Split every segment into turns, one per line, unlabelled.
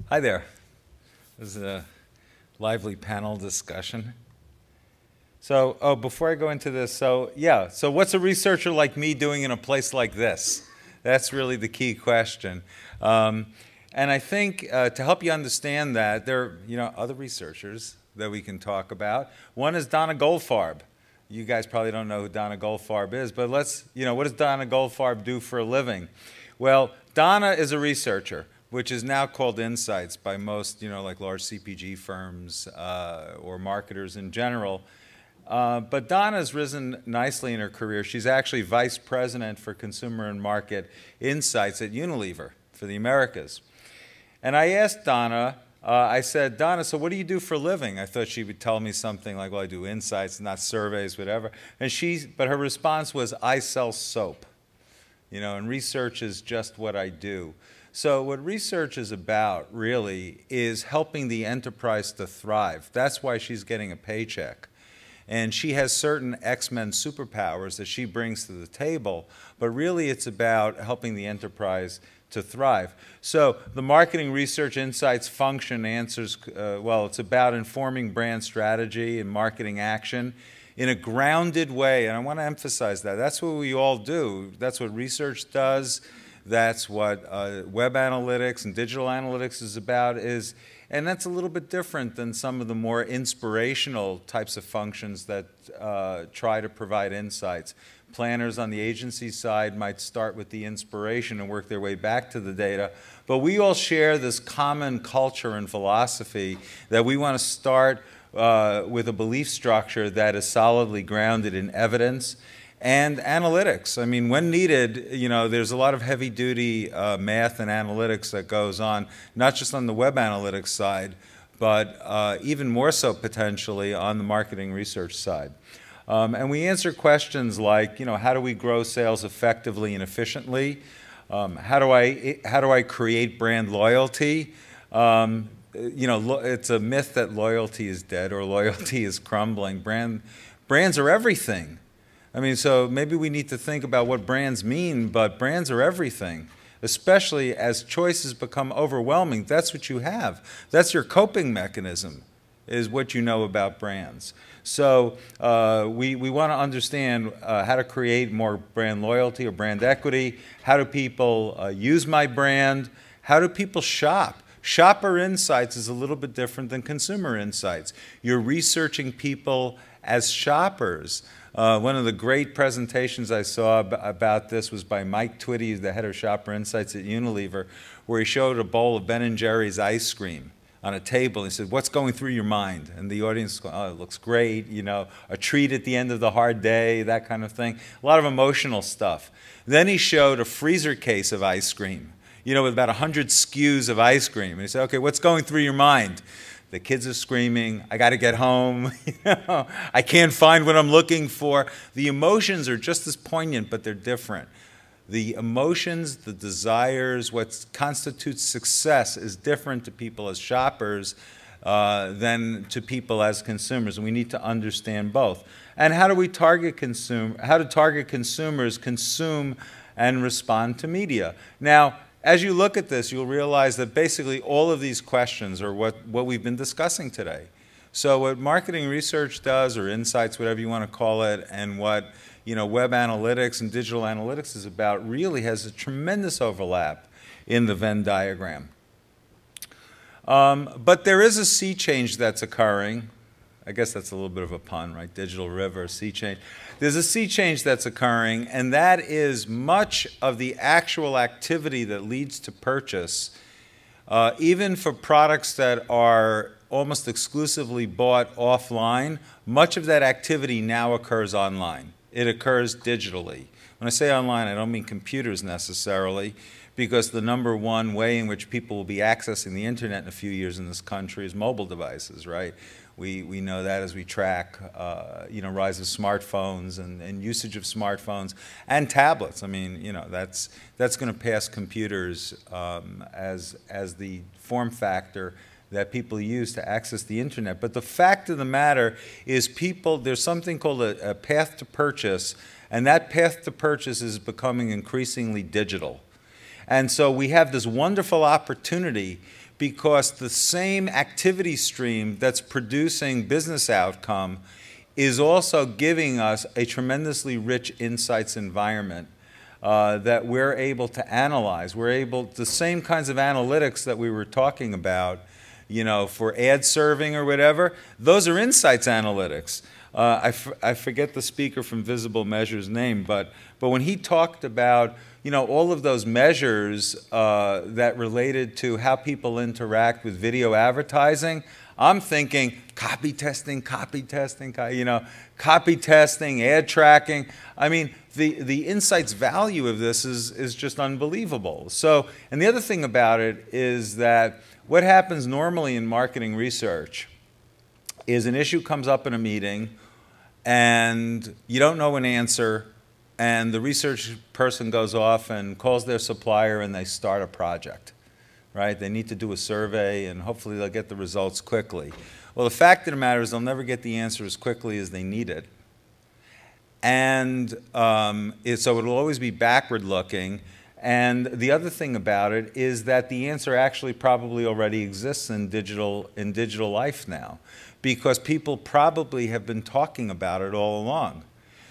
Hi there. This is a lively panel discussion. So, before I go into this, so what's a researcher like me doing in a place like this? That's really the key question. And I think to help you understand that, there are other researchers that we can talk about. One is Donna Goldfarb. You guys probably don't know who Donna Goldfarb is, but what does Donna Goldfarb do for a living? Well, Donna is a researcher, which is now called insights by most, like large CPG firms or marketers in general. But Donna's risen nicely in her career. She's actually vice president for consumer and market insights at Unilever for the Americas. And I asked Donna, I said, Donna, so what do you do for a living? I thought she would tell me something like, well, I do insights, not surveys, whatever. But her response was, I sell soap. And research is just what I do. So what research is about, really, is helping the enterprise to thrive. That's why she's getting a paycheck. And she has certain X-Men superpowers that she brings to the table, but really it's about helping the enterprise to thrive. So the marketing research insights function answers, it's about informing brand strategy and marketing action in a grounded way, and I want to emphasize that. That's what we all do. That's what research does. That's what web analytics and digital analytics is about, and that's a little bit different than some of the more inspirational types of functions that try to provide insights. Planners on the agency side might start with the inspiration and work their way back to the data, but we all share this common culture and philosophy that we want to start with a belief structure that is solidly grounded in evidence and analytics. I mean, when needed, there's a lot of heavy-duty math and analytics that goes on, not just on the web analytics side, but even more so potentially on the marketing research side. And we answer questions like, how do we grow sales effectively and efficiently? How do I create brand loyalty? It's a myth that loyalty is dead or loyalty is crumbling. Brands are everything. I mean, so maybe we need to think about what brands mean, but brands are everything, especially as choices become overwhelming. That's what you have. That's your coping mechanism, is what you know about brands. So we want to understand how to create more brand loyalty or brand equity. How do people use my brand? How do people shop? Shopper insights is a little bit different than consumer insights. You're researching people as shoppers. One of the great presentations I saw about this was by Mike Twitty, the head of Shopper Insights at Unilever, where he showed a bowl of Ben & Jerry's ice cream on a table. He said, what's going through your mind? And the audience is going, oh, it looks great, a treat at the end of the hard day, that kind of thing. A lot of emotional stuff. Then he showed a freezer case of ice cream, with about 100 SKUs of ice cream. And he said, okay, what's going through your mind? The kids are screaming, I got to get home, I can't find what I'm looking for. The emotions are just as poignant, but they're different. The emotions, the desires, what constitutes success is different to people as shoppers than to people as consumers, and we need to understand both. And how do we target consumers consume and respond to media? Now, as you look at this, you'll realize that basically all of these questions are what we've been discussing today. So what marketing research does, or insights, whatever you want to call it, and what web analytics and digital analytics is about really has a tremendous overlap in the Venn diagram. But there is a sea change that's occurring. I guess that's a little bit of a pun, right? Digital river, sea change. There's a sea change that's occurring, and that is much of the actual activity that leads to purchase, even for products that are almost exclusively bought offline, much of that activity now occurs online. It occurs digitally. When I say online, I don't mean computers necessarily, because the #1 way in which people will be accessing the internet in a few years in this country is mobile devices, right? We know that as we track, rise of smartphones and usage of smartphones and tablets. I mean, that's going to pass computers as the form factor that people use to access the internet. But the fact of the matter is there's something called a path to purchase, and that path to purchase is becoming increasingly digital. And so we have this wonderful opportunity because the same activity stream that's producing business outcome is also giving us a tremendously rich insights environment that we're able to analyze. We're able, the same kinds of analytics that we were talking about, you know, for ad serving or whatever, those are insights analytics. I forget the speaker from Visible Measure's name, but when he talked about, you know, all of those measures that related to how people interact with video advertising, I'm thinking copy testing, you know, copy testing, ad tracking. I mean, the insights value of this is just unbelievable. So, and the other thing about it is that what happens normally in marketing research is an issue comes up in a meeting and you don't know an answer, and the research person goes off and calls their supplier and they start a project. Right? They need to do a survey and hopefully they'll get the results quickly. Well, the fact of the matter is they'll never get the answer as quickly as they need it. And so it'll always be backward looking. And the other thing about it is that the answer actually probably already exists in digital life now, because people probably have been talking about it all along.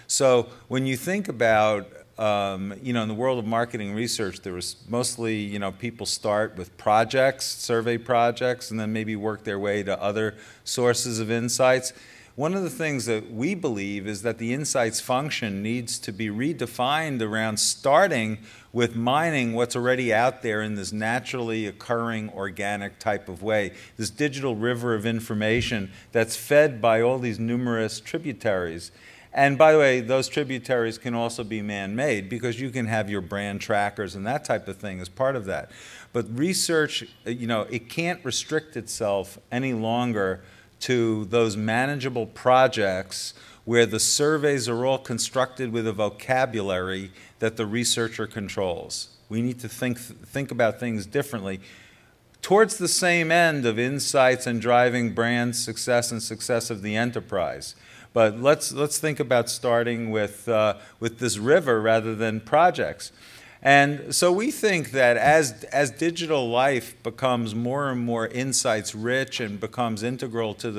So when you think about you know, in the world of marketing research, there was mostly, you know, people start with projects, survey projects, and then maybe work their way to other sources of insights. One of the things that we believe is that the insights function needs to be redefined around starting with mining what's already out there in this naturally occurring organic type of way, this digital river of information that's fed by all these numerous tributaries. And by the way, those tributaries can also be man-made because you can have your brand trackers and that type of thing as part of that. But research, you know, it can't restrict itself any longer to those manageable projects where the surveys are all constructed with a vocabulary that the researcher controls. We need to think about things differently towards the same end of insights and driving brand success and success of the enterprise. But let's think about starting with this river rather than projects. And so we think that as digital life becomes more and more insights rich and becomes integral to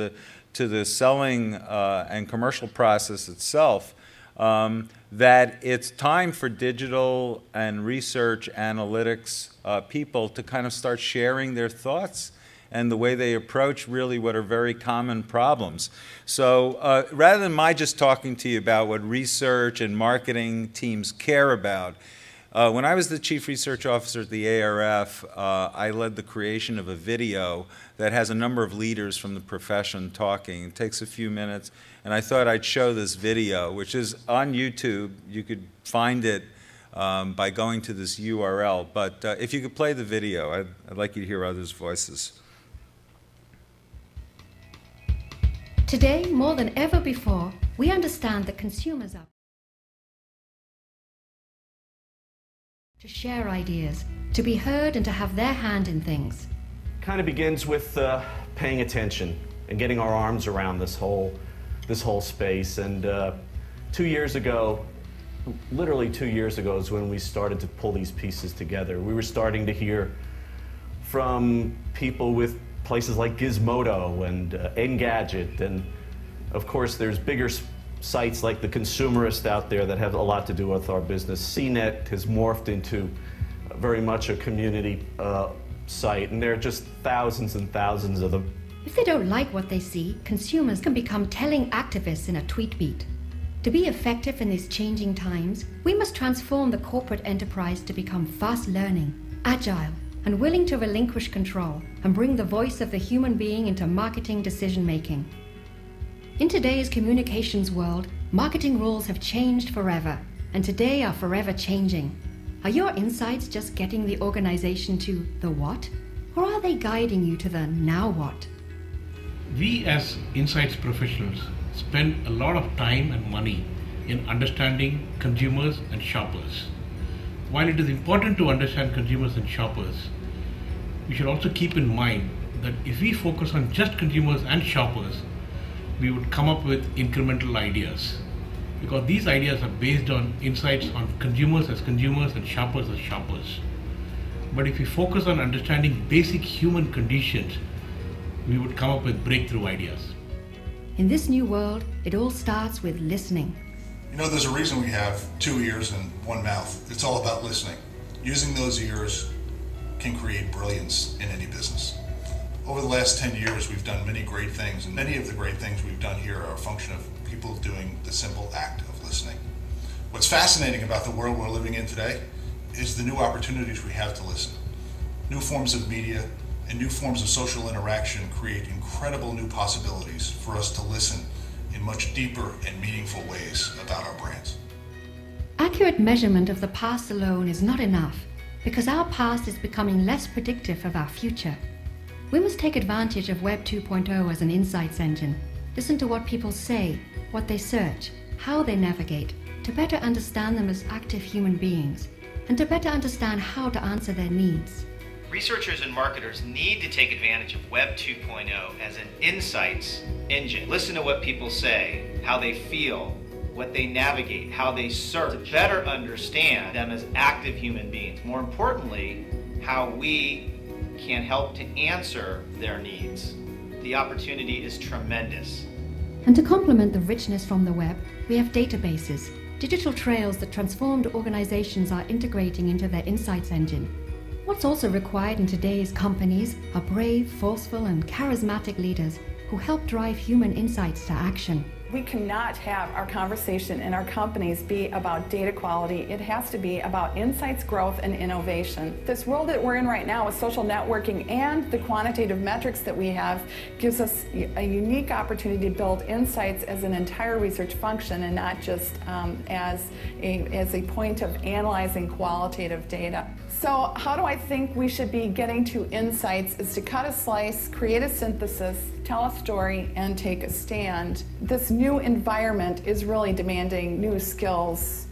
the selling and commercial process itself, that it's time for digital and research analytics people to kind of start sharing their thoughts and the way they approach really what are very common problems. So rather than my just talking to you about what research and marketing teams care about, when I was the Chief Research Officer at the ARF, I led the creation of a video that has a number of leaders from the profession talking. It takes a few minutes, and I thought I'd show this video, which is on YouTube. You could find it by going to this URL. But if you could play the video, I'd like you to hear others' voices.
Today, more than ever before, we understand that consumers are to share ideas, to be heard and to have their hand in things.
Kind of begins with paying attention and getting our arms around this whole space. And 2 years ago, literally 2 years ago, is when we started to pull these pieces together. We were starting to hear from people with places like Gizmodo and Engadget, and of course there's bigger sites like The Consumerist out there that have a lot to do with our business. CNET has morphed into very much a community site, and there are just thousands and thousands of them.
If they don't like what they see, consumers can become telling activists in a tweet beat. To be effective in these changing times, we must transform the corporate enterprise to become fast learning, agile, and willing to relinquish control and bring the voice of the human being into marketing decision-making. In today's communications world, marketing rules have changed forever, and today are forever changing. Are your insights just getting the organization to the what, or are they guiding you to the now what?
We as insights professionals spend a lot of time and money in understanding consumers and shoppers. While it is important to understand consumers and shoppers, we should also keep in mind that if we focus on just consumers and shoppers, we would come up with incremental ideas, because these ideas are based on insights on consumers as consumers and shoppers as shoppers. But if we focus on understanding basic human conditions, we would come up with breakthrough ideas.
In this new world, it all starts with listening.
You know, there's a reason we have 2 ears and 1 mouth. It's all about listening. Using those ears can create brilliance in any business. Over the last 10 years, we've done many great things, and many of the great things we've done here are a function of people doing the simple act of listening. What's fascinating about the world we're living in today is the new opportunities we have to listen. New forms of media and new forms of social interaction create incredible new possibilities for us to listen in much deeper and meaningful ways about our brands.
Accurate measurement of the past alone is not enough, because our past is becoming less predictive of our future. We must take advantage of Web 2.0 as an insights engine. Listen to what people say, what they search, how they navigate, to better understand them as active human beings, and to better understand how to answer their needs.
Researchers and marketers need to take advantage of Web 2.0 as an insights engine. Listen to what people say, how they feel, what they navigate, how they search, to better understand them as active human beings. More importantly, how we can help to answer their needs. The opportunity is tremendous.
And to complement the richness from the web, we have databases, digital trails that transformed organizations are integrating into their insights engine. What's also required in today's companies are brave, forceful, and charismatic leaders who help drive human insights to action.
We cannot have our conversation in our companies be about data quality. It has to be about insights, growth, and innovation. This world that we're in right now with social networking and the quantitative metrics that we have gives us a unique opportunity to build insights as an entire research function and not just as a point of analyzing qualitative data. So how do I think we should be getting to insights is to cut a slice, create a synthesis, tell a story, and take a stand. This new environment is really demanding new skills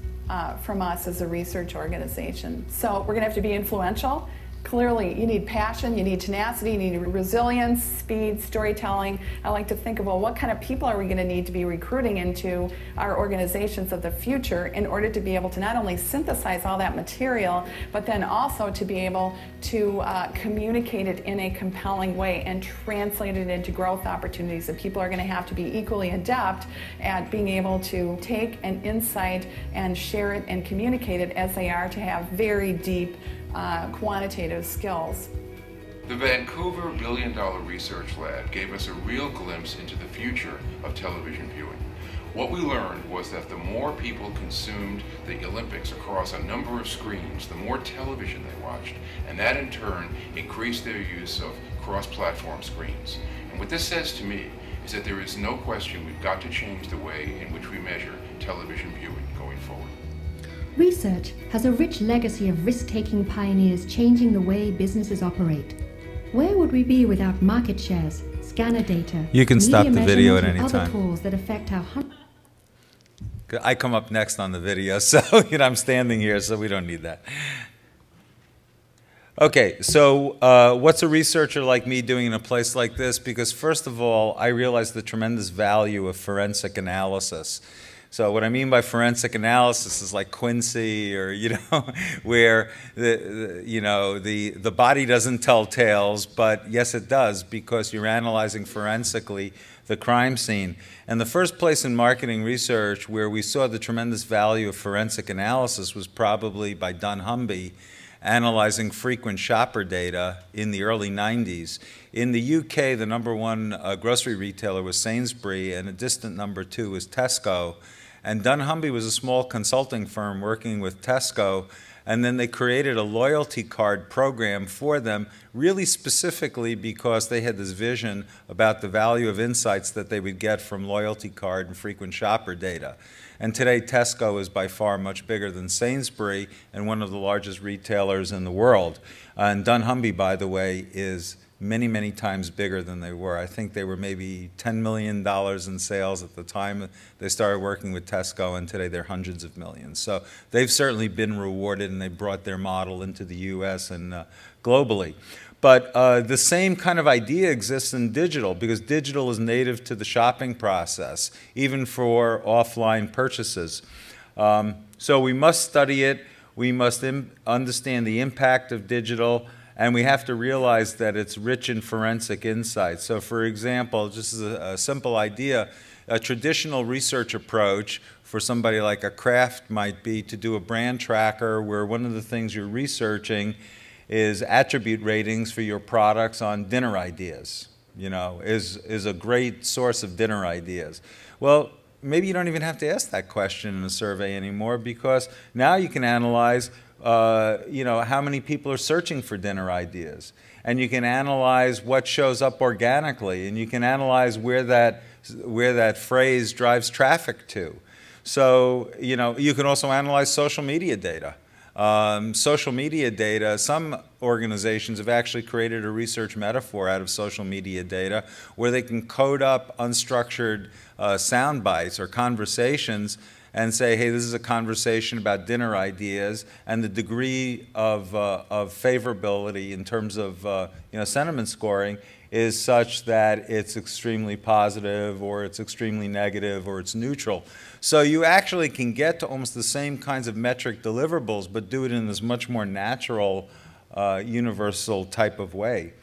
from us as a research organization. So we're gonna have to be influential. Clearly, you need passion, you need tenacity, you need resilience, speed, storytelling. I like to think of, well, what kind of people are we going to need to be recruiting into our organizations of the future in order to be able to not only synthesize all that material, but then also to be able to communicate it in a compelling way and translate it into growth opportunities. And people are going to have to be equally adept at being able to take an insight and share it and communicate it as they are to have very deep quantitative skills.
The Vancouver $1 billion research lab gave us a real glimpse into the future of television viewing. What we learned was that the more people consumed the Olympics across a number of screens, the more television they watched, and that in turn increased their use of cross-platform screens. And what this says to me is that there is no question we've got to change the way in which we measure television viewing going forward.
Research has a rich legacy of risk-taking pioneers changing the way businesses operate. Where would we be without market shares, scanner data,
You can stop the video at any
other
time.
tools that affect how
I come up next on the video, so I'm standing here, so we don't need that. Okay, so what's a researcher like me doing in a place like this? Because first of all, I realize the tremendous value of forensic analysis. So what I mean by forensic analysis is like Quincy, or where the body doesn't tell tales, but yes it does, because you're analyzing forensically the crime scene. And the first place in marketing research where we saw the tremendous value of forensic analysis was probably by dunnhumby, analyzing frequent shopper data in the early 90s. In the UK, the #1 grocery retailer was Sainsbury, and a distant #2 was Tesco. And dunnhumby was a small consulting firm working with Tesco, and then they created a loyalty card program for them, really specifically because they had this vision about the value of insights that they would get from loyalty card and frequent shopper data. And today, Tesco is by far much bigger than Sainsbury and one of the largest retailers in the world. And dunnhumby, by the way, is many, many times bigger than they were. I think they were maybe $10 million in sales at the time they started working with Tesco, and today they're hundreds of millions. So they've certainly been rewarded, and they brought their model into the US and globally. But the same kind of idea exists in digital, because digital is native to the shopping process, even for offline purchases. So we must study it. We must understand the impact of digital, and we have to realize that it's rich in forensic insights. So for example, just as a simple idea, a traditional research approach for somebody like a Kraft might be to do a brand tracker where one of the things you're researching is attribute ratings for your products on dinner ideas, you know, is a great source of dinner ideas. Well, maybe you don't even have to ask that question in a survey anymore, because now you can analyze you know, how many people are searching for dinner ideas. And you can analyze what shows up organically, and you can analyze where that phrase drives traffic to. So, you know, you can also analyze social media data. Social media data, some organizations have actually created a research metaphor out of social media data where they can code up unstructured sound bites or conversations and say, hey, this is a conversation about dinner ideas, and the degree of favorability in terms of you know, sentiment scoring is such that it's extremely positive, or it's extremely negative, or it's neutral. So you actually can get to almost the same kinds of metric deliverables, but do it in this much more natural, universal type of way.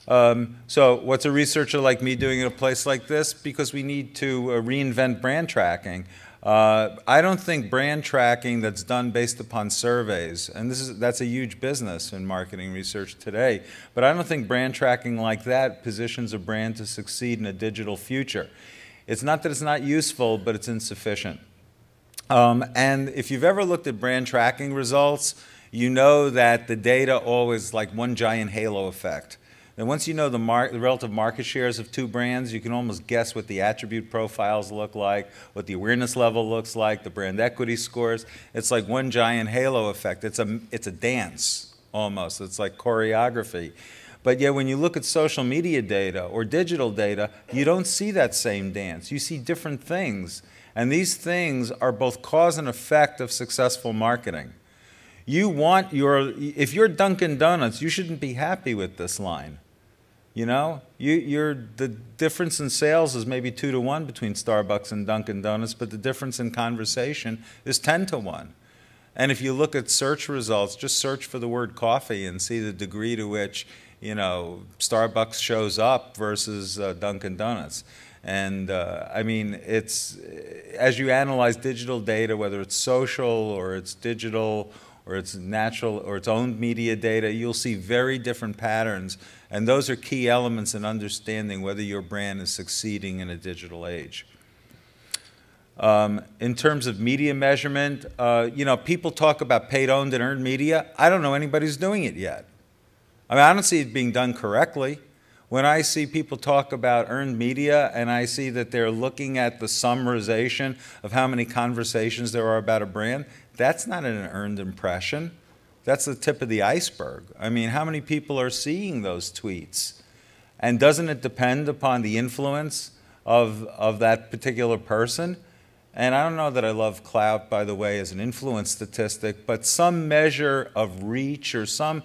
So what's a researcher like me doing in a place like this? Because we need to reinvent brand tracking. I don't think brand tracking that's done based upon surveys, and that's a huge business in marketing research today, but I don't think brand tracking like that positions a brand to succeed in a digital future. It's not that it's not useful, but it's insufficient. And if you've ever looked at brand tracking results, you know that the data always like one giant halo effect. And once you know the relative market shares of two brands, you can almost guess what the attribute profiles look like, what the awareness level looks like, the brand equity scores. It's like one giant halo effect. It's a dance, almost. It's like choreography. But yet when you look at social media data or digital data, you don't see that same dance. You see different things. And these things are both cause and effect of successful marketing. You want if you're Dunkin' Donuts, you shouldn't be happy with this line. You know, the difference in sales is maybe 2 to 1 between Starbucks and Dunkin' Donuts, but the difference in conversation is 10 to 1. And if you look at search results, just search for the word coffee and see the degree to which, you know, Starbucks shows up versus Dunkin' Donuts. And I mean, it's, as you analyze digital data, whether it's social or it's digital or it's natural or its own media data, you'll see very different patterns. And those are key elements in understanding whether your brand is succeeding in a digital age. In terms of media measurement, you know, people talk about paid, owned, and earned media. I don't know anybody who's doing it yet. I mean, I don't see it being done correctly. When I see people talk about earned media and I see that they're looking at the summarization of how many conversations there are about a brand, that's not an earned impression. That's the tip of the iceberg. I mean, how many people are seeing those tweets? And doesn't it depend upon the influence of that particular person? And I don't know that I love clout, by the way, as an influence statistic, but some measure of reach or some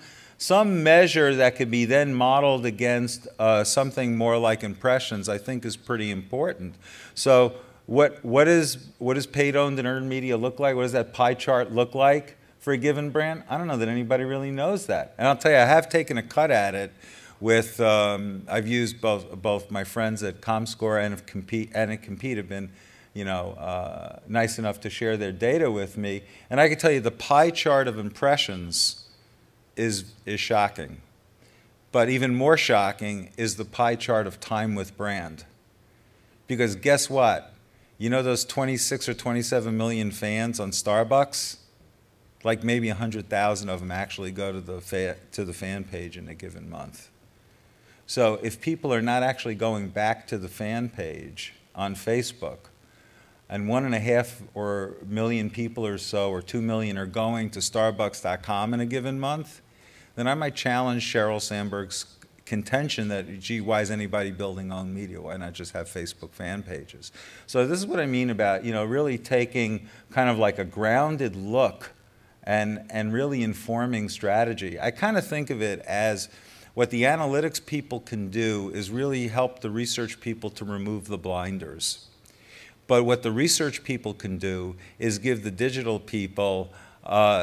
measure that could be then modeled against something more like impressions, I think is pretty important. So what does paid, owned, and earned media look like? What does that pie chart look like for a given brand? I don't know that anybody really knows that. And I'll tell you, I have taken a cut at it with, I've used both my friends at ComScore and at Compete have been, you know, nice enough to share their data with me. And I can tell you the pie chart of impressions is shocking. But even more shocking is the pie chart of time with brand. Because guess what? You know those 26 or 27 million fans on Starbucks? Like maybe 100,000 of them actually go to the fan page in a given month. So if people are not actually going back to the fan page on Facebook, and 1.5 million people or so, or 2 million are going to Starbucks.com in a given month, then I might challenge Sheryl Sandberg's contention that, gee, why is anybody building own media? Why not just have Facebook fan pages? So this is what I mean about, you know, really taking kind of like a grounded look and really informing strategy. I kind of think of it as what the analytics people can do is really help the research people to remove the blinders. But what the research people can do is give the digital people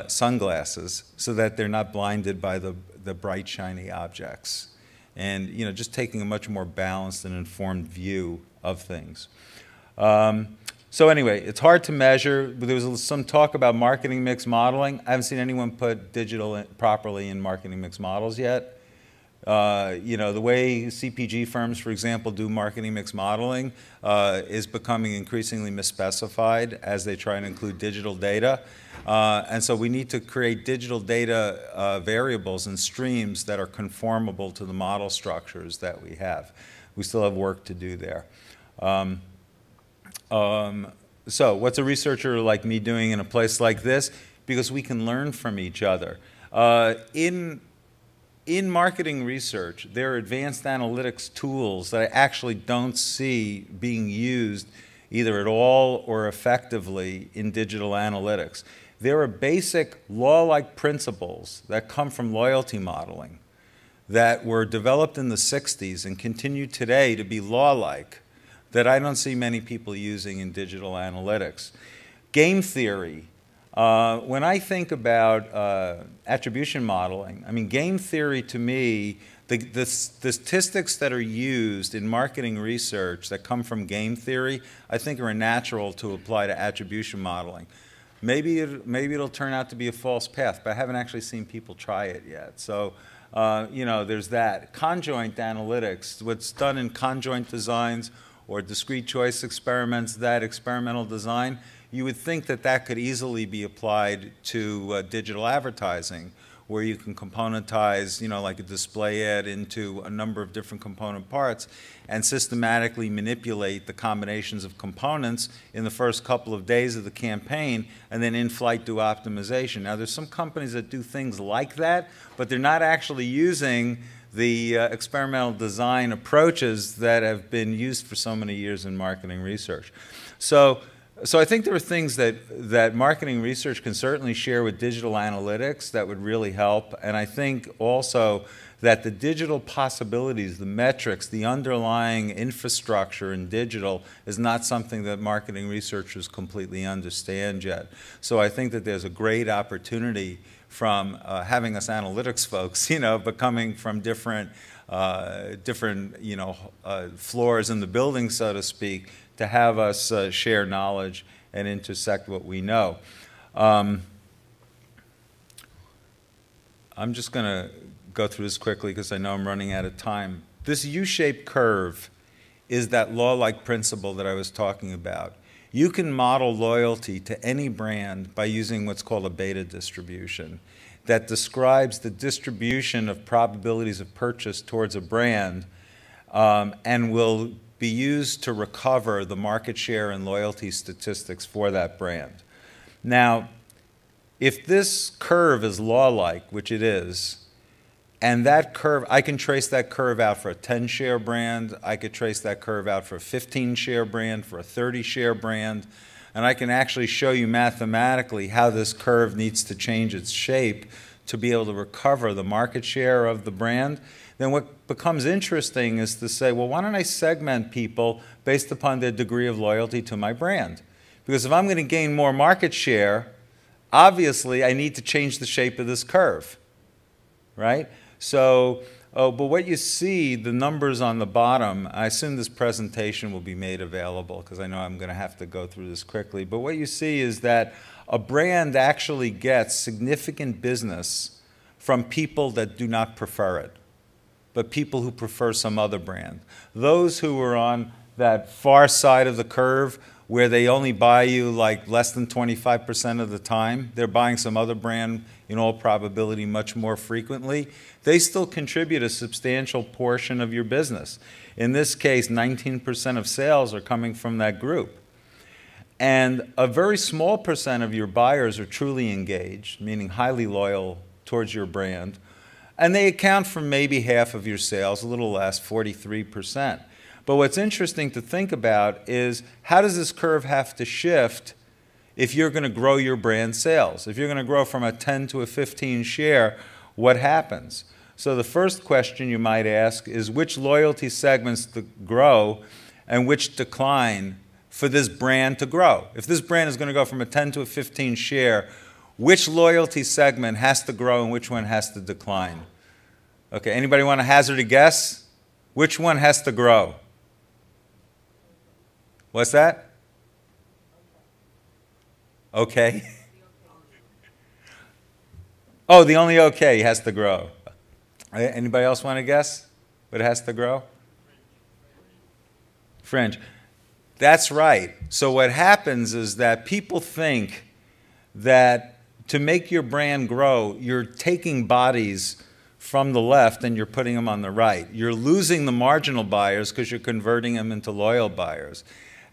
sunglasses so that they're not blinded by the bright, shiny objects. And just taking a much more balanced and informed view of things. So anyway, it's hard to measure. There was some talk about marketing mix modeling. I haven't seen anyone put digital properly in marketing mix models yet. The way CPG firms, for example, do marketing mix modeling is becoming increasingly misspecified as they try and include digital data. And so we need to create digital data variables and streams that are conformable to the model structures that we have. We still have work to do there. So what's a researcher like me doing in a place like this? Because we can learn from each other. In marketing research, there are advanced analytics tools that I actually don't see being used either at all or effectively in digital analytics. There are basic law-like principles that come from loyalty modeling that were developed in the 60s and continue today to be law-like that I don't see many people using in digital analytics. Game theory. When I think about attribution modeling, I mean, game theory to me, the statistics that are used in marketing research that come from game theory, I think are natural to apply to attribution modeling. Maybe it'll turn out to be a false path, but I haven't actually seen people try it yet. So, there's that. Conjoint analytics, what's done in conjoint designs or discrete choice experiments, that experimental design, you would think that that could easily be applied to digital advertising, where you can componentize, like a display ad into a number of different component parts and systematically manipulate the combinations of components in the first couple of days of the campaign and then in-flight do optimization. Now, there's some companies that do things like that, but they're not actually using the experimental design approaches that have been used for so many years in marketing research. So I think there are things that marketing research can certainly share with digital analytics that would really help. And I think also that the digital possibilities, the metrics, the underlying infrastructure in digital is not something that marketing researchers completely understand yet. So I think that there's a great opportunity from having us analytics folks, but coming from different floors in the building, so to speak, to have us share knowledge and intersect what we know. I'm just going to go through this quickly because I know I'm running out of time. This U-shaped curve is that law-like principle that I was talking about. You can model loyalty to any brand by using what's called a beta distribution that describes the distribution of probabilities of purchase towards a brand and will be used to recover the market share and loyalty statistics for that brand. Now, if this curve is law-like, which it is, and that curve, I can trace that curve out for a 10-share brand, I could trace that curve out for a 15-share brand, for a 30-share brand, and I can actually show you mathematically how this curve needs to change its shape to be able to recover the market share of the brand. Then what becomes interesting is to say, well, why don't I segment people based upon their degree of loyalty to my brand? Because if I'm going to gain more market share, obviously I need to change the shape of this curve, right? So, but what you see, the numbers on the bottom, I assume this presentation will be made available because I know I'm going to have to go through this quickly, but what you see is that a brand actually gets significant business from people that do not prefer it, but people who prefer some other brand. Those who are on that far side of the curve where they only buy you like less than 25% of the time, they're buying some other brand in all probability much more frequently, they still contribute a substantial portion of your business. In this case, 19% of sales are coming from that group. And a very small percent of your buyers are truly engaged, meaning highly loyal towards your brand, and they account for maybe half of your sales, a little less, 43%. But what's interesting to think about is how does this curve have to shift if you're going to grow your brand sales? If you're going to grow from a 10 to a 15 share, what happens? So the first question you might ask is which loyalty segments to grow and which decline for this brand to grow. If this brand is going to go from a 10 to a 15 share, which loyalty segment has to grow and which one has to decline? Okay, anybody want to hazard a guess? Which one has to grow? What's that? Okay. Oh, the only okay has to grow. Anybody else want to guess what has to grow? Fringe. That's right. So what happens is that people think that to make your brand grow, you're taking bodies from the left and you're putting them on the right. You're losing the marginal buyers because you're converting them into loyal buyers.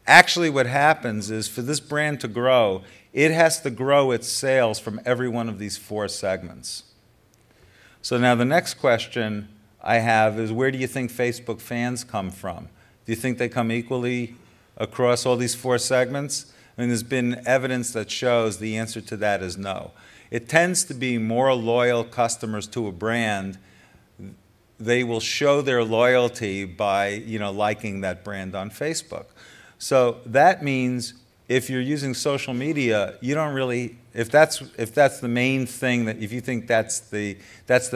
Actually, what happens is for this brand to grow, it has to grow its sales from every one of these 4 segments. So now the next question I have is, where do you think Facebook fans come from? Do you think they come equally across all these 4 segments? I mean, there's been evidence that shows the answer to that is no. It tends to be more loyal customers to a brand. They will show their loyalty by, liking that brand on Facebook. So that means if you're using social media, you don't really, if that's the main thing, that if you think that's the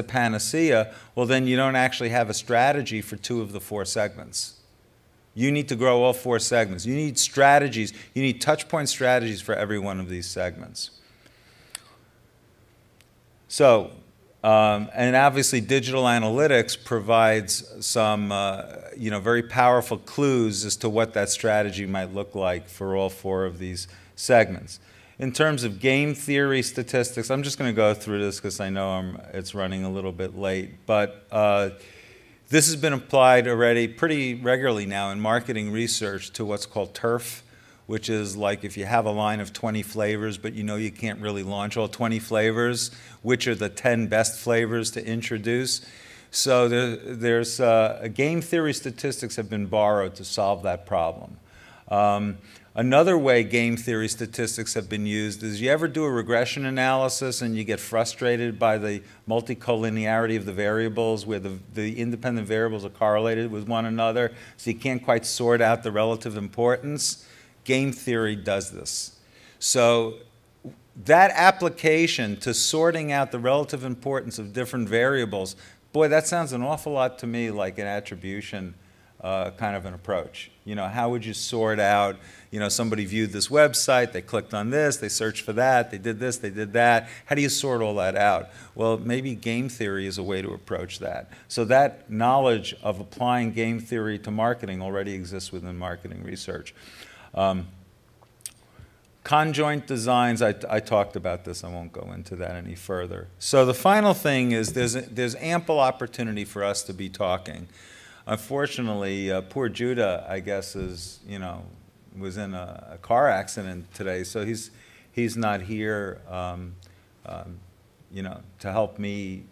panacea, well then you don't actually have a strategy for 2 of the 4 segments. You need to grow all 4 segments. You need strategies. You need touch point strategies for every one of these segments. So, and obviously digital analytics provides some very powerful clues as to what that strategy might look like for all 4 of these segments. In terms of game theory statistics, I'm just going to go through this because I know it's running a little bit late, but this has been applied already pretty regularly now in marketing research to what's called turf, which is like if you have a line of 20 flavors, but you can't really launch all 20 flavors, which are the 10 best flavors to introduce. So there's game theory statistics have been borrowed to solve that problem. Another way game theory statistics have been used is, you ever do a regression analysis and you get frustrated by the multicollinearity of the variables, where the independent variables are correlated with one another, so you can't quite sort out the relative importance? Game theory does this. So that application to sorting out the relative importance of different variables, boy, that sounds an awful lot to me like an attribution kind of an approach. How would you sort out, somebody viewed this website, they clicked on this, they searched for that, they did this, they did that. How do you sort all that out? Well, maybe game theory is a way to approach that. So that knowledge of applying game theory to marketing already exists within marketing research. Conjoint designs, I talked about this. I won't go into that any further. So the final thing is there's ample opportunity for us to be talking. Unfortunately, poor Judah, I guess, was in a car accident today, so he's not here, to help me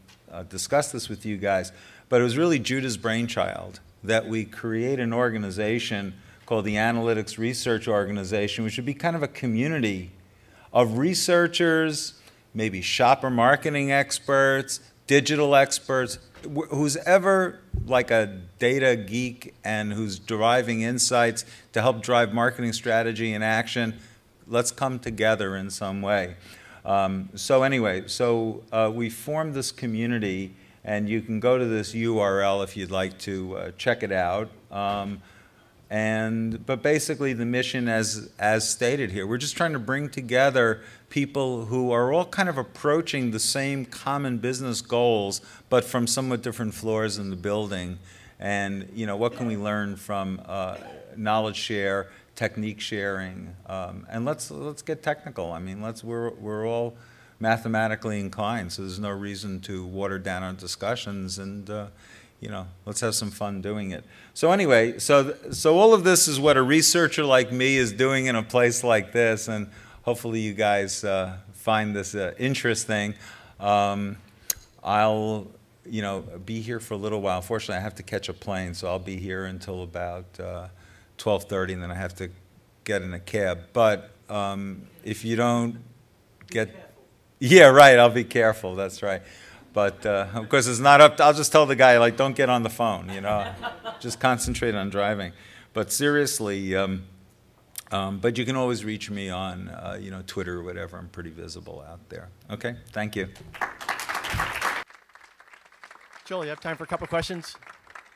discuss this with you guys. But it was really Judah's brainchild that we create an organization called the Analytics Research Organization, which would be kind of a community of researchers, maybe shopper marketing experts, digital experts, who's ever like a data geek and who's deriving insights to help drive marketing strategy and action. Let's come together in some way. So anyway, we formed this community, and you can go to this URL if you'd like to check it out. But basically the mission as stated here, we're just trying to bring together people who are all kind of approaching the same common business goals, but from somewhat different floors in the building. And what can we learn from knowledge share, technique sharing, and let's get technical. I mean, we're all mathematically inclined, so there's no reason to water down our discussions, and let's have some fun doing it. So anyway, so all of this is what a researcher like me is doing in a place like this, and hopefully you guys find this interesting. I'll be here for a little while. Unfortunately, I have to catch a plane, so I'll be here until about 12:30, and then I have to get in a cab. But if you don't get... Yeah, right, I'll be careful, that's right. But of course, it's not up to, I'll just tell the guy, like, don't get on the phone, just concentrate on driving. But seriously, But you can always reach me on Twitter or whatever. I'm pretty visible out there. Okay, thank you.
Joel, you have time for a couple questions?